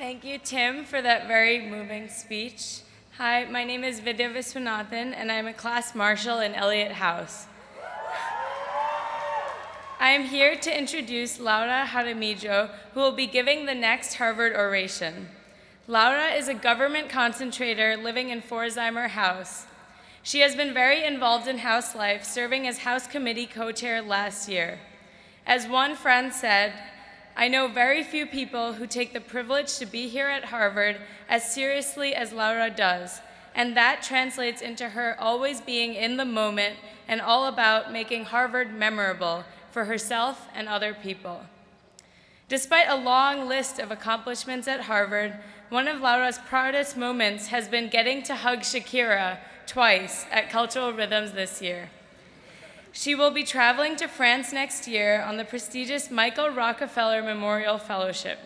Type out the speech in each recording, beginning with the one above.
Thank you, Tim, for that very moving speech. Hi, my name is Vidya Viswanathan, and I'm a class marshal in Elliott House. I am here to introduce Laura Jaramillo, who will be giving the next Harvard Oration. Laura is a government concentrator living in Pforzheimer House. She has been very involved in House life, serving as House Committee co-chair last year. As one friend said, I know very few people who take the privilege to be here at Harvard as seriously as Laura does, and that translates into her always being in the moment and all about making Harvard memorable for herself and other people. Despite a long list of accomplishments at Harvard, one of Laura's proudest moments has been getting to hug Shakira twice at Cultural Rhythms this year. She will be traveling to France next year on the prestigious Michael Rockefeller Memorial Fellowship.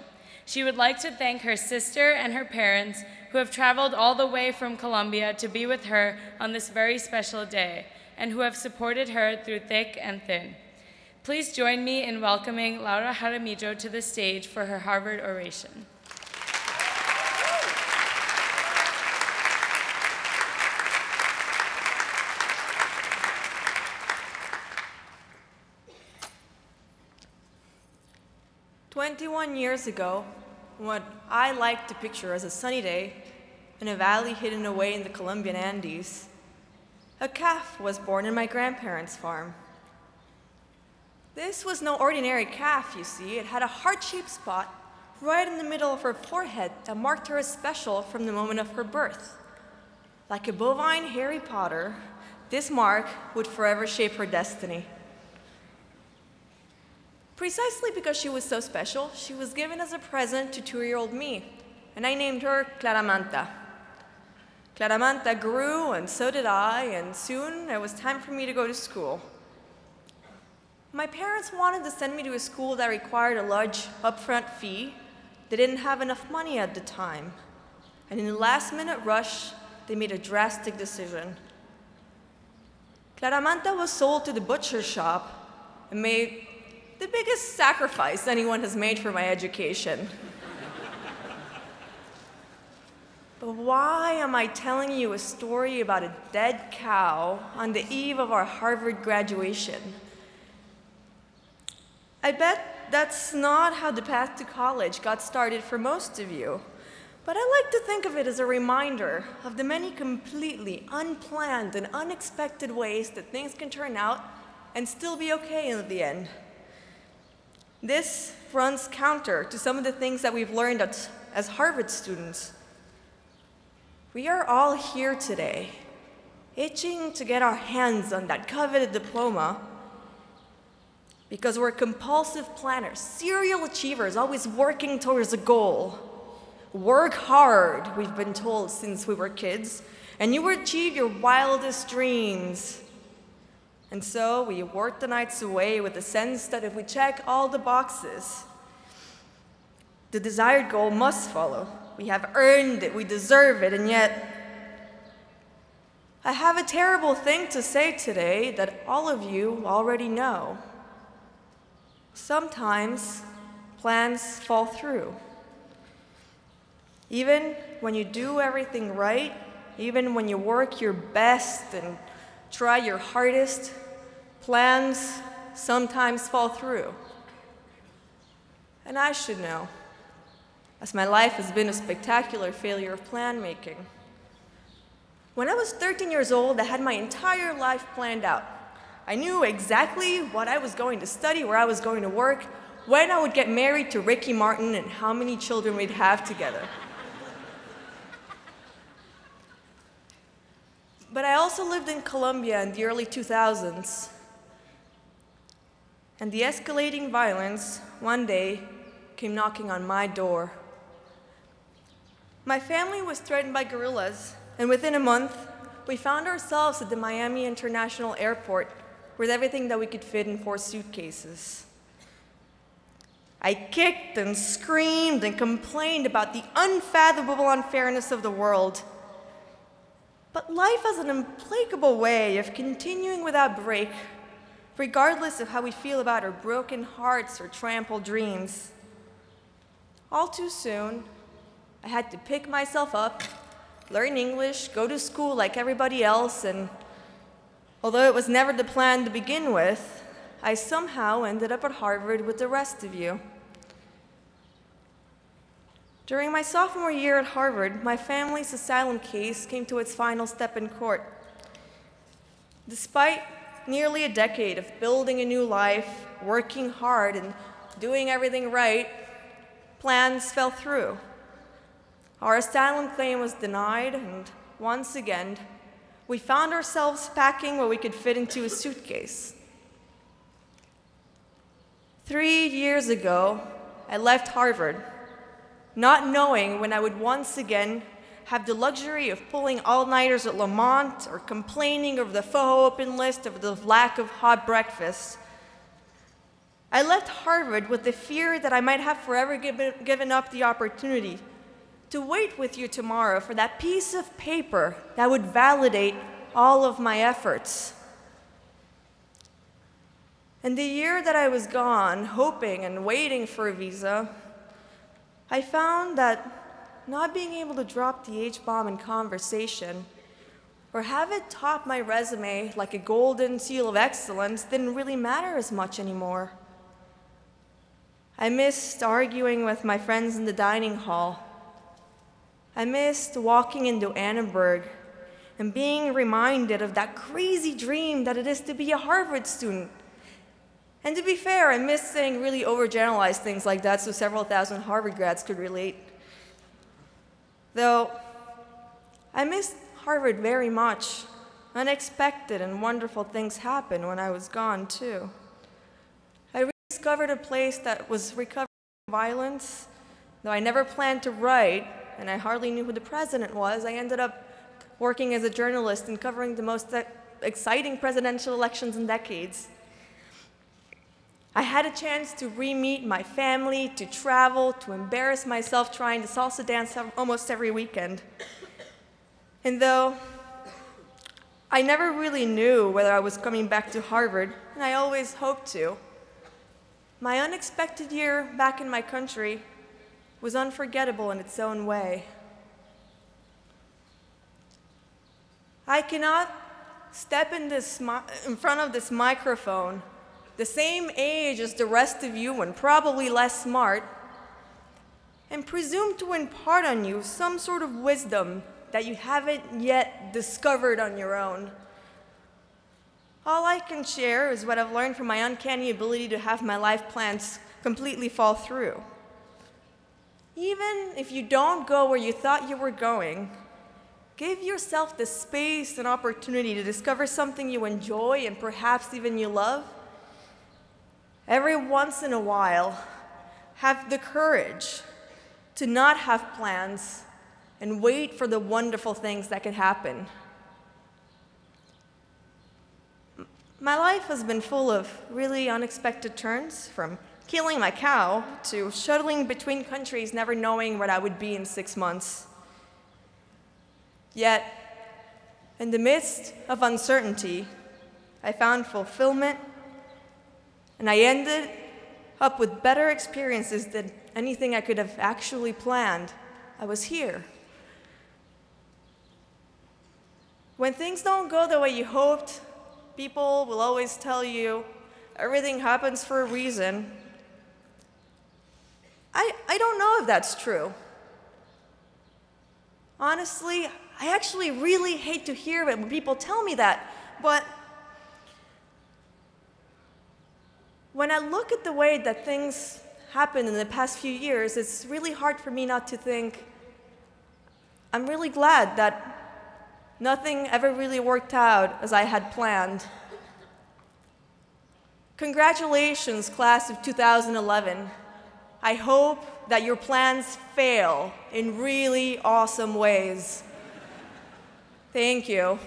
She would like to thank her sister and her parents who have traveled all the way from Colombia to be with her on this very special day and who have supported her through thick and thin. Please join me in welcoming Laura Jaramillo to the stage for her Harvard Oration. "21 years ago, what I like to picture as a sunny day in a valley hidden away in the Colombian Andes, a calf was born in my grandparents' farm. This was no ordinary calf, you see. It had a heart-shaped spot right in the middle of her forehead that marked her as special from the moment of her birth. Like a bovine Harry Potter, this mark would forever shape her destiny. Precisely because she was so special, she was given as a present to 2-year-old me, and I named her Claramanta. Claramanta grew, and so did I, and soon it was time for me to go to school. My parents wanted to send me to a school that required a large upfront fee. They didn't have enough money at the time, and in the last-minute rush, they made a drastic decision. Claramanta was sold to the butcher shop and made the biggest sacrifice anyone has made for my education. But why am I telling you a story about a dead cow on the eve of our Harvard graduation? I bet that's not how the path to college got started for most of you, but I like to think of it as a reminder of the many completely unplanned and unexpected ways that things can turn out and still be okay in the end. This runs counter to some of the things that we've learned as Harvard students. We are all here today, itching to get our hands on that coveted diploma because we're compulsive planners, serial achievers, always working towards a goal. Work hard, we've been told since we were kids, and you will achieve your wildest dreams. And so we work the nights away with the sense that if we check all the boxes, the desired goal must follow. We have earned it, we deserve it, and yet I have a terrible thing to say today that all of you already know. Sometimes plans fall through. Even when you do everything right, even when you work your best and try your hardest, plans sometimes fall through. And I should know, as my life has been a spectacular failure of plan making. When I was 13 years old, I had my entire life planned out. I knew exactly what I was going to study, where I was going to work, when I would get married to Ricky Martin, and how many children we'd have together. But I also lived in Colombia in the early 2000s, and the escalating violence one day came knocking on my door. My family was threatened by guerrillas, and within a month, we found ourselves at the Miami International Airport with everything that we could fit in 4 suitcases. I kicked and screamed and complained about the unfathomable unfairness of the world. But life has an implacable way of continuing without break, regardless of how we feel about our broken hearts or trampled dreams. All too soon, I had to pick myself up, learn English, go to school like everybody else, and although it was never the plan to begin with, I somehow ended up at Harvard with the rest of you. During my sophomore year at Harvard, my family's asylum case came to its final step in court. Despite nearly a decade of building a new life, working hard, and doing everything right, plans fell through. Our asylum claim was denied, and once again, we found ourselves packing what we could fit into a suitcase. 3 years ago, I left Harvard, not knowing when I would once again have the luxury of pulling all-nighters at Lamont or complaining over the pho open list over the lack of hot breakfast. I left Harvard with the fear that I might have forever given up the opportunity to wait with you tomorrow for that piece of paper that would validate all of my efforts. And the year that I was gone, hoping and waiting for a visa, I found that not being able to drop the H-bomb in conversation or have it top my resume like a golden seal of excellence didn't really matter as much anymore. I missed arguing with my friends in the dining hall. I missed walking into Annenberg and being reminded of that crazy dream that it is to be a Harvard student. And to be fair, I missed saying really overgeneralized things like that so several thousand Harvard grads could relate. Though, I missed Harvard very much. Unexpected and wonderful things happened when I was gone, too. I rediscovered a place that was recovering from violence. Though I never planned to write, and I hardly knew who the president was, I ended up working as a journalist and covering the most exciting presidential elections in decades. I had a chance to re-meet my family, to travel, to embarrass myself trying to salsa dance almost every weekend. And though I never really knew whether I was coming back to Harvard, and I always hoped to, my unexpected year back in my country was unforgettable in its own way. I cannot step in front of this microphone, the same age as the rest of you and probably less smart, and presume to impart on you some sort of wisdom that you haven't yet discovered on your own. All I can share is what I've learned from my uncanny ability to have my life plans completely fall through. Even if you don't go where you thought you were going, give yourself the space and opportunity to discover something you enjoy and perhaps even you love. Every once in a while, have the courage to not have plans and wait for the wonderful things that can happen. My life has been full of really unexpected turns, from killing my cow to shuttling between countries never knowing where I would be in 6 months. Yet, in the midst of uncertainty, I found fulfillment, and I ended up with better experiences than anything I could have actually planned. I was here. When things don't go the way you hoped, people will always tell you everything happens for a reason. I don't know if that's true. Honestly, I actually really hate to hear it when people tell me that, but when I look at the way that things happened in the past few years, it's really hard for me not to think, I'm really glad that nothing ever really worked out as I had planned. Congratulations, class of 2011. I hope that your plans fail in really awesome ways. Thank you.